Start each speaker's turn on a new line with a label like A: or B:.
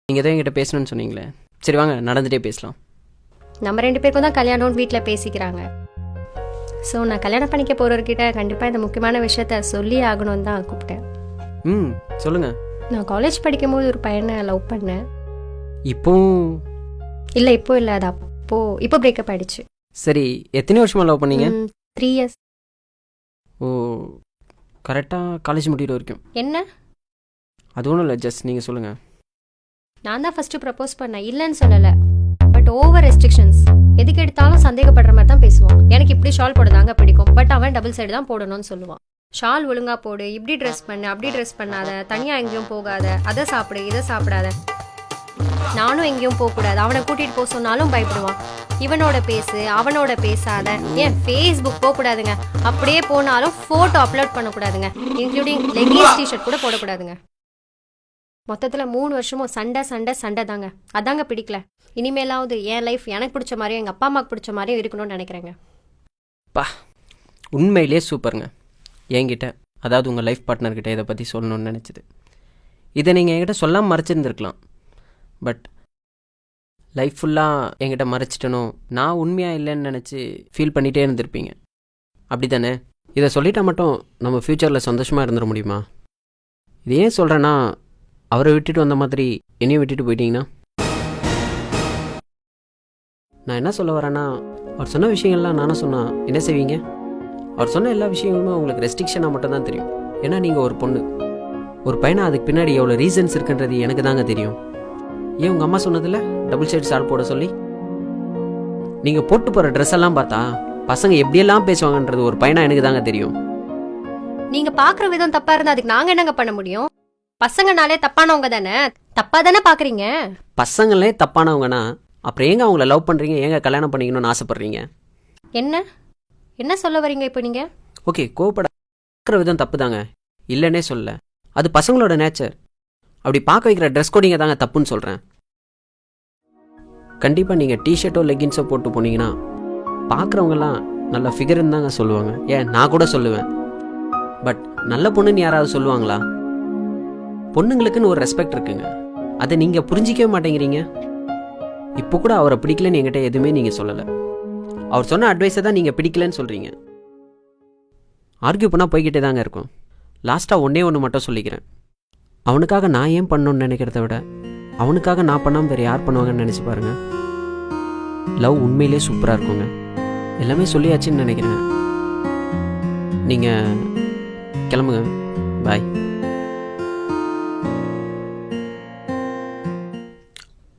A: நீங்கள் தான் என்கிட்ட பேசணும்னு சொன்னீங்களே, சரி வாங்க நடந்துகிட்டே பேசலாம்.
B: நம்ம 2 பேருக்கும் தான் கல்யாணம்னு வீட்டில் பேசிக்கிறாங்க. ஸோ நான் கல்யாணம் பண்ணிக்க போகிறவர்கிட்ட கண்டிப்பாக இந்த முக்கியமான விஷயத்த சொல்லி ஆகணும்னு தான் கூப்பிட்டேன்.
A: சொல்லுங்கள்.
B: நான் காலேஜ் படிக்கும்போது ஒரு பையனை லவ் பண்ணேன்.
A: இப்போ
B: இல்லை அது இப்போ பிரேக்கப் ஆயிடுச்சு.
A: சரி, எத்தனை வருஷமாக லவ் பண்ணீங்க?
B: 3 years.
A: ஓ, கரெக்டாக காலேஜ் முடிகிற வரைக்கும்.
B: என்ன?
A: அது ஒன்றும் இல்லை, ஜஸ்ட் நீங்கள் சொல்லுங்கள்.
B: நான் தான் ஃபர்ஸ்ட் ப்ரப்போஸ் பண்ணேன், இல்லைன்னு சொல்லலை. But over restrictions. எதுக்கு எடுத்தாலும் சந்தேகப்படுற மாதிரி தான் பேசுவான். எனக்கு இப்படி ஷால் போடுதாங்க பிடிக்கும், பட் அவன் டபுள் சைடு தான் போடணும்னு சொல்லுவான். ஷால் ஒழுங்கா போடு, இப்படி ட்ரெஸ் பண்ணு, அப்படி ட்ரெஸ் பண்ணாத, தனியாக எங்கேயும் போகாத, அதை சாப்பிடு, இதை சாப்பிடாத. நானும் எங்கேயும் போகக்கூடாது, அவனை கூட்டிகிட்டு போக சொன்னாலும் பயப்படுவான். இவனோட பேசு, அவனோட பேசாத, ஏன் ஃபேஸ்புக் போகக்கூடாதுங்க, அப்படியே போனாலும் ஃபோட்டோ அப்லோட் பண்ணக்கூடாதுங்க, இன்க்ளூடிங் லெகின்ஸ் டிஷர்ட் கூட போடக்கூடாதுங்க. மொத்தத்தில் 3 வருஷமும் சண்டை தாங்க. அதாங்க பிடிக்கல. இனிமேலாவது என் லைஃப் எனக்கு பிடிச்ச மாதிரியும் எங்கள் அப்பா அம்மாவுக்கு பிடிச்ச மாதிரியும் இருக்கணும்னு நினைக்கிறேங்க.
A: உண்மையிலே சூப்பருங்க. என்கிட்ட, அதாவது உங்கள் லைஃப் பார்ட்னர்கிட்ட இதை பற்றி சொல்லணும்னு நினச்சிது. இதை நீங்கள் என்கிட்ட சொல்லாமல் மறைச்சிருந்துருக்கலாம். பட் லைஃப் ஃபுல்லாக என்கிட்ட மறைச்சிட்டனோ, நான் உண்மையாக இல்லைன்னு நினச்சி ஃபீல் பண்ணிகிட்டே இருந்திருப்பீங்க. அப்படி தானே? இதை சொல்லிட்டா மட்டும் நம்ம ஃப்யூச்சரில் சந்தோஷமாக இருந்துட முடியுமா? இது ஏன் சொல்கிறேன்னா, அவரை விட்டுட்டு வந்த மாதிரி என்னையும் விட்டுட்டு போயிட்டீங்கன்னா, நான் என்ன சொல்ல வரேன்னா, அவர் சொன்ன விஷயங்கள்லாம் நானும் சொன்னால் என்ன செய்வீங்க? அவர் சொன்ன எல்லா விஷயங்களுமே உங்களுக்கு ரெஸ்ட்ரிக்ஷனாக மட்டும்தான் தெரியும். ஏன்னா நீங்கள் ஒரு பொண்ணு. ஒரு பையனை அதுக்கு பின்னாடி எவ்வளோ ரீசன்ஸ் இருக்குன்றது எனக்கு தாங்க தெரியும். ஏன் உங்கள் அம்மா சொன்னதில்ல டபுள் சைடு ஷால் போட சொல்லி? நீங்கள் போட்டு போகிற ட்ரெஸ் எல்லாம் பார்த்தா பசங்க எப்படியெல்லாம் பேசுவாங்கன்றது ஒரு பையனா எனக்கு தாங்க தெரியும்.
B: நீங்கள் பார்க்குற விதம் தப்பாக இருந்தால் அதுக்கு நாங்கள் என்னங்க பண்ண முடியும்? பசங்கனாலே தப்பானவங்க தானே, தப்பாக தானே பார்க்குறீங்க.
A: பசங்களே தப்பானவங்கன்னா அப்புறம் ஏங்க அவங்கள லவ் பண்ணுறீங்க, ஏங்க கல்யாணம் பண்ணிக்கணும்னு ஆசைப்பட்றீங்க?
B: என்ன சொல்ல வரீங்க இப்போ நீங்கள்?
A: ஓகே, கோவப்பட விதம் தப்பு தாங்க, இல்லைன்னே சொல்ல. அது பசங்களோட நேச்சர். அப்படி பார்க்க வைக்கிற ட்ரெஸ் கோடிங்க தாங்க தப்புன்னு சொல்கிறேன். கண்டிப்பாக நீங்கள் டிஷர்ட்டோ லெகின்ஸோ போட்டு போனீங்கன்னா பார்க்குறவங்கலாம் நல்ல ஃபிகர்னு தாங்க சொல்லுவாங்க. ஏன், நான் கூட சொல்லுவேன். பட் நல்ல பொண்ணுன்னு யாராவது சொல்லுவாங்களா? பொண்ணுங்களுக்குன்னு ஒரு ரெஸ்பெக்ட் இருக்குங்க, அதை நீங்கள் புரிஞ்சிக்கவே மாட்டேங்கிறீங்க. இப்போ கூட அவரை பிடிக்கலன்னு என்கிட்ட எதுவுமே நீங்கள் சொல்லலை. அவர் சொன்ன அட்வைஸை தான் நீங்கள் பிடிக்கலன்னு சொல்கிறீங்க. ஆர்கியூ பண்ணால் போய்கிட்டே தாங்க இருக்கும். லாஸ்ட்டாக ஒன்று மட்டும் சொல்லிக்கிறேன். அவனுக்காக நான் ஏன் பண்ணணும்னு நினைக்கிறத விட அவனுக்காக நான் பண்ணாமல் வேறு யார் பண்ணுவாங்கன்னு நினச்சி பாருங்கள். லவ் உண்மையிலே சூப்பராக இருக்குங்க. எல்லாமே சொல்லியாச்சுன்னு நினைக்கிறேன். நீங்கள் கிளம்புங்க. பாய்.